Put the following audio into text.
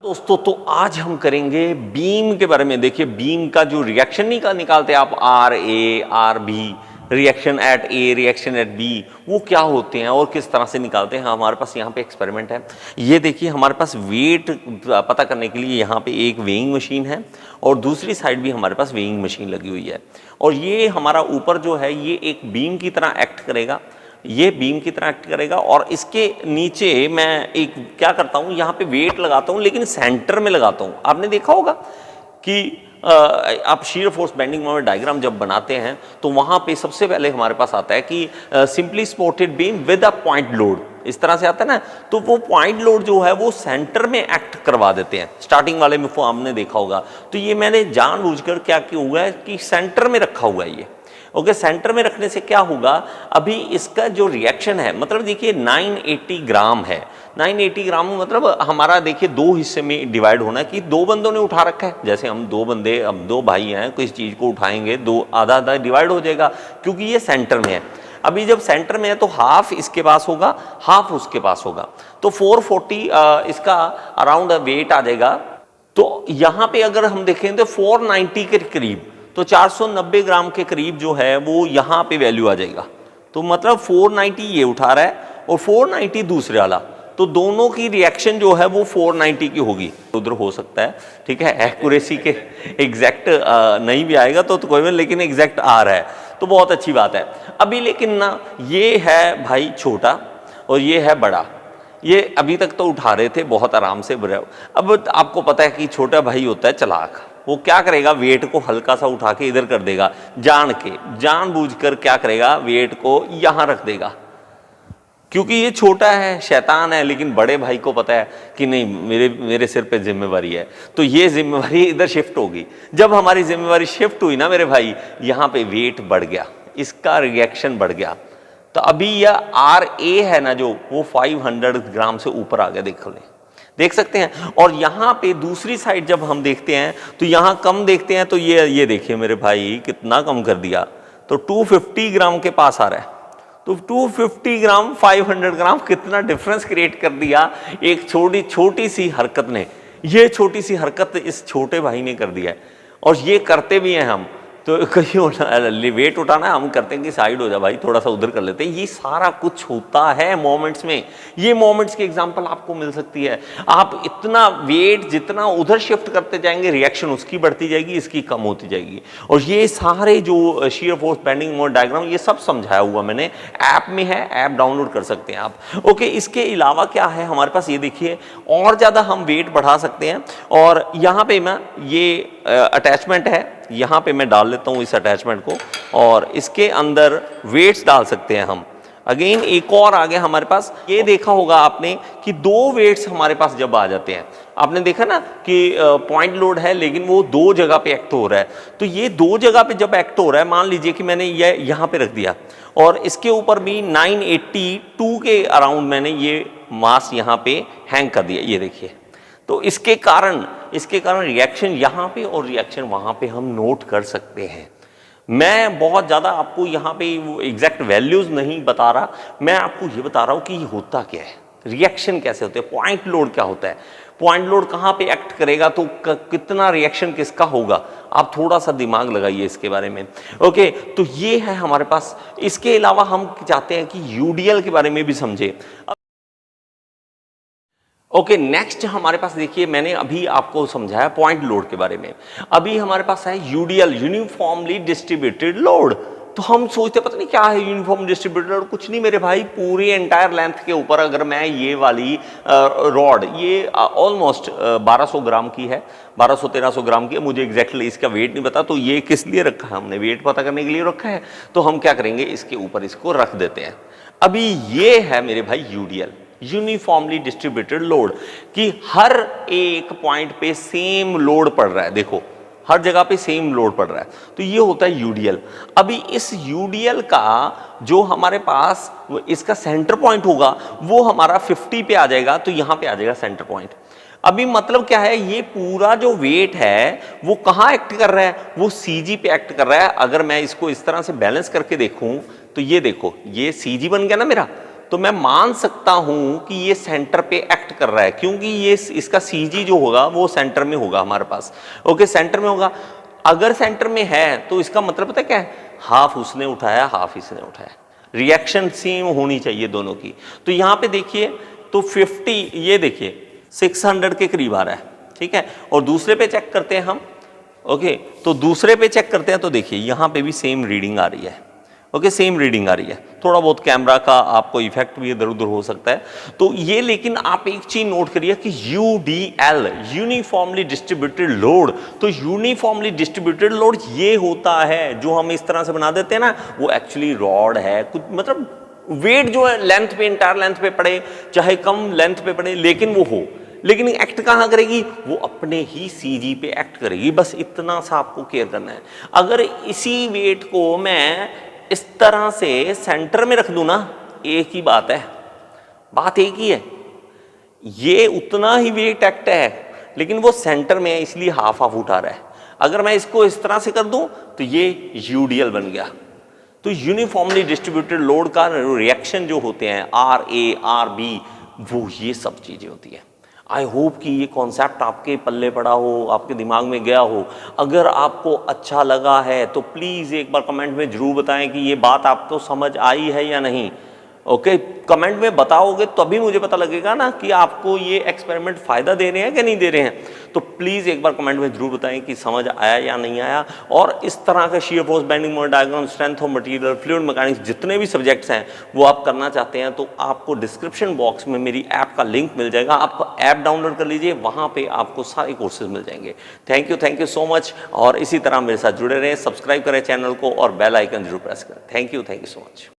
दोस्तों तो आज हम करेंगे बीम के बारे में। देखिए बीम का जो रिएक्शन निकालते हैं आप, R A R B, reaction at A reaction at B, वो क्या होते हैं और किस तरह से निकालते हैं। हमारे पास यहाँ पे एक्सपेरिमेंट है। ये देखिए हमारे पास वेट पता करने के लिए यहाँ पे एक वेइंग मशीन है और दूसरी साइड भी हमारे पास वेइंग मशीन लगी हुई है। और ये हमारा ऊपर जो है ये एक बीम की तरह एक्ट करेगा, ये बीम की तरह एक्ट करेगा। और इसके नीचे मैं एक क्या करता हूँ, यहाँ पे वेट लगाता हूँ लेकिन सेंटर में लगाता हूँ। आपने देखा होगा कि आप shear force bending moment diagram जब बनाते हैं तो वहाँ पे सबसे पहले हमारे पास आता है कि simply supported beam with a point load, इस तरह से आता है ना। तो वो पॉइंट लोड जो है वो सेंटर में एक्ट करवा देते हैं। स्टार्टिंग वाले में आपने देखा होगा। तो ये मैंने जानबूझकर क्या किया हुआ है कि सेंटर में रखा हुआ है ये। ओके, सेंटर में रखने से क्या होगा, अभी इसका जो रिएक्शन है, मतलब देखिए 980 ग्राम है। 980 ग्राम मतलब हमारा देखिए दो हिस्से में डिवाइड होना है कि दो बंदों ने उठा रखा है। जैसे हम दो बंदे, अब दो भाई हैं, किसी चीज़ को उठाएंगे, दो आधा आधा डिवाइड हो जाएगा क्योंकि ये सेंटर में है। अभी जब सेंटर में है तो हाफ इसके पास होगा, हाफ उसके पास होगा। तो 440 इसका अराउंड वेट आ जाएगा। तो यहाँ पे अगर हम देखें तो 490 के करीब, तो 490 ग्राम के करीब जो है वो यहाँ पे वैल्यू आ जाएगा। तो मतलब 490 ये उठा रहा है और 490 दूसरे वाला, तो दोनों की रिएक्शन जो है वो 490 की होगी। उधर हो सकता है, ठीक है, एक्यूरेसी के एग्जैक्ट नहीं भी आएगा तो कोई नहीं, लेकिन एग्जैक्ट आ रहा है तो बहुत अच्छी बात है। अभी लेकिन ना ये है भाई छोटा और ये है बड़ा। ये अभी तक तो उठा रहे थे बहुत आराम से। अब आपको पता है कि छोटा भाई होता है चालाक, वो क्या करेगा, वेट को हल्का सा उठा के इधर कर देगा, जानबूझकर क्या करेगा, वेट को यहां रख देगा क्योंकि ये छोटा है, शैतान है। लेकिन बड़े भाई को पता है कि नहीं, मेरे सिर पे जिम्मेवारी है, तो ये जिम्मेवारी इधर शिफ्ट होगी। जब हमारी जिम्मेवारी शिफ्ट हुई ना मेरे भाई, यहाँ पे वेट बढ़ गया, इसका रिएक्शन बढ़ गया। तो अभी यह आर ए है ना जो, वो 500 ग्राम से ऊपर आ गया, देख सकते हैं। और यहाँ पे दूसरी साइड जब हम देखते हैं तो यहाँ कम देखते हैं, तो ये देखिए मेरे भाई कितना कम कर दिया, तो 250 ग्राम के पास आ रहा है। तो 250 ग्राम 500 ग्राम, कितना डिफरेंस क्रिएट कर दिया एक छोटी सी हरकत ने। ये छोटी सी हरकत इस छोटे भाई ने कर दिया है और ये करते भी हैं हम। तो कहीं वेट उठाना है, हम करते हैं कि साइड हो जा भाई, थोड़ा सा उधर कर लेते हैं। ये सारा कुछ होता है मोमेंट्स में। ये मोमेंट्स की एग्जांपल आपको मिल सकती है। आप इतना वेट जितना उधर शिफ्ट करते जाएंगे, रिएक्शन उसकी बढ़ती जाएगी, इसकी कम होती जाएगी। और ये सारे जो shear force bending moment diagram, ये सब समझाया हुआ मैंने, ऐप में है, ऐप डाउनलोड कर सकते हैं आप। ओके, इसके अलावा क्या है हमारे पास, ये देखिए और ज़्यादा हम वेट बढ़ा सकते हैं। और यहाँ पे मैं ये अटैचमेंट है, यहाँ पे मैं डाल लेता हूँ इस अटैचमेंट को और इसके अंदर वेट्स डाल सकते हैं हम। अगेन एक और आ गया हमारे पास। ये देखा होगा आपने कि दो वेट्स हमारे पास जब आ जाते हैं, आपने देखा ना कि पॉइंट लोड है लेकिन वो दो जगह पे एक्ट हो रहा है। तो ये दो जगह पे जब एक्ट हो रहा है, मान लीजिए कि मैंने ये यहाँ पे रख दिया और इसके ऊपर भी 982 के अराउंड मैंने ये मास यहाँ पे हैंग कर दिया, ये देखिए। तो इसके कारण रिएक्शन यहाँ पे और रिएक्शन वहाँ पे हम नोट कर सकते हैं। मैं बहुत ज़्यादा आपको यहाँ पे एग्जैक्ट वैल्यूज़ नहीं बता रहा, मैं आपको ये बता रहा हूँ कि ये होता क्या है, रिएक्शन कैसे होते हैं, पॉइंट लोड क्या होता है, पॉइंट लोड कहाँ पे एक्ट करेगा तो कितना रिएक्शन किसका होगा। आप थोड़ा सा दिमाग लगाइए इसके बारे में। ओके, तो ये है हमारे पास। इसके अलावा हम चाहते हैं कि यूडीएल के बारे में भी समझे। ओके, नेक्स्ट हमारे पास देखिए, मैंने अभी आपको समझाया पॉइंट लोड के बारे में। अभी हमारे पास है यूडीएल, यूनिफॉर्मली डिस्ट्रीब्यूटेड लोड। तो हम सोचते पता नहीं क्या है यूनिफॉर्म डिस्ट्रीब्यूटेड लोड, कुछ नहीं मेरे भाई, पूरी एंटायर लेंथ के ऊपर अगर मैं ये वाली रॉड, ये ऑलमोस्ट 1200 ग्राम की है, 1200-1300 ग्राम की है, मुझे एग्जैक्टली इसका वेट नहीं पता। तो ये किस लिए रखा है हमने, वेट पता करने के लिए रखा है। तो हम क्या करेंगे, इसके ऊपर इसको रख देते हैं। अभी ये है मेरे भाई यूडीएल, यूनिफॉर्मली डिस्ट्रीब्यूटेड लोड, कि हर एक पॉइंट पे सेम लोड पड़ रहा है। देखो हर जगह पे सेम लोड पड़ रहा है, तो ये होता है यूडीएल। अभी इस यूडीएल का जो हमारे पास इसका सेंटर पॉइंट होगा वो हमारा 50 पे आ जाएगा, तो यहाँ पे आ जाएगा सेंटर पॉइंट। अभी मतलब क्या है, ये पूरा जो वेट है वो कहाँ एक्ट कर रहा है, वो सीजी पे एक्ट कर रहा है। अगर मैं इसको इस तरह से बैलेंस करके देखूं तो ये देखो, ये सीजी बन गया ना मेरा, तो मैं मान सकता हूं कि ये सेंटर पे एक्ट कर रहा है, क्योंकि ये इसका CG जो होगा वो सेंटर में होगा हमारे पास। ओके, सेंटर में होगा। अगर सेंटर में है तो इसका मतलब पता है क्या है, हाफ उसने उठाया हाफ इसने उठाया, रिएक्शन सेम होनी चाहिए दोनों की। तो यहां पे देखिए तो 50, ये देखिए 600 के करीब आ रहा है, ठीक है। और दूसरे पे चेक करते हैं हम। ओके, तो दूसरे पे चेक करते हैं तो देखिए यहां पे भी सेम रीडिंग आ रही है। ओके, सेम रीडिंग आ रही है। थोड़ा बहुत कैमरा का आपको इफेक्ट भी इधर उधर हो सकता है। तो ये, लेकिन आप एक चीज नोट करिए कि UDL यूनिफॉर्मली डिस्ट्रीब्यूटेड लोड, तो यूनिफॉर्मली डिस्ट्रीब्यूटेड लोड ये होता है जो हम इस तरह से बना देते हैं ना, वो एक्चुअली रॉड है। कुछ मतलब वेट जो है लेंथ पे, इंटायर लेंथ पे पड़े चाहे कम लेंथ पे पड़े, लेकिन वो हो, लेकिन एक्ट कहां करेगी, वो अपने ही CG पे एक्ट करेगी। बस इतना सा आपको केयर करना है। अगर इसी वेट को मैं इस तरह से सेंटर में रख दूं ना, एक ही बात है, बात एक ही है, ये उतना ही वेट एक्ट है, लेकिन वो सेंटर में है इसलिए हाफ हाफ उठा रहा है। अगर मैं इसको इस तरह से कर दूं तो ये UDL बन गया। तो यूनिफॉर्मली डिस्ट्रीब्यूटेड लोड का रिएक्शन जो होते हैं RA RB, वो ये सब चीजें होती है। आई होप कि ये कॉन्सेप्ट आपके पल्ले पड़ा हो, आपके दिमाग में गया हो। अगर आपको अच्छा लगा है तो प्लीज़ एक बार कमेंट में ज़रूर बताएं कि ये बात आपको समझ आई है या नहीं। ओके, कमेंट में बताओगे तभी मुझे पता लगेगा ना कि आपको ये एक्सपेरिमेंट फ़ायदा दे रहे हैं कि नहीं दे रहे हैं। तो प्लीज़ एक बार कमेंट में ज़रूर बताएं कि समझ आया या नहीं आया। और इस तरह का shear force, bending moment diagram, strength of material, fluid mechanics, जितने भी सब्जेक्ट्स हैं वो आप करना चाहते हैं तो आपको डिस्क्रिप्शन बॉक्स में मेरी ऐप का लिंक मिल जाएगा। आप ऐप डाउनलोड कर लीजिए, वहाँ पर आपको सारे कोर्सेज मिल जाएंगे। Thank you so much. और इसी तरह मेरे साथ जुड़े रहें, सब्सक्राइब करें चैनल को और बेल आइकन जरूर प्रेस करें। Thank you so much.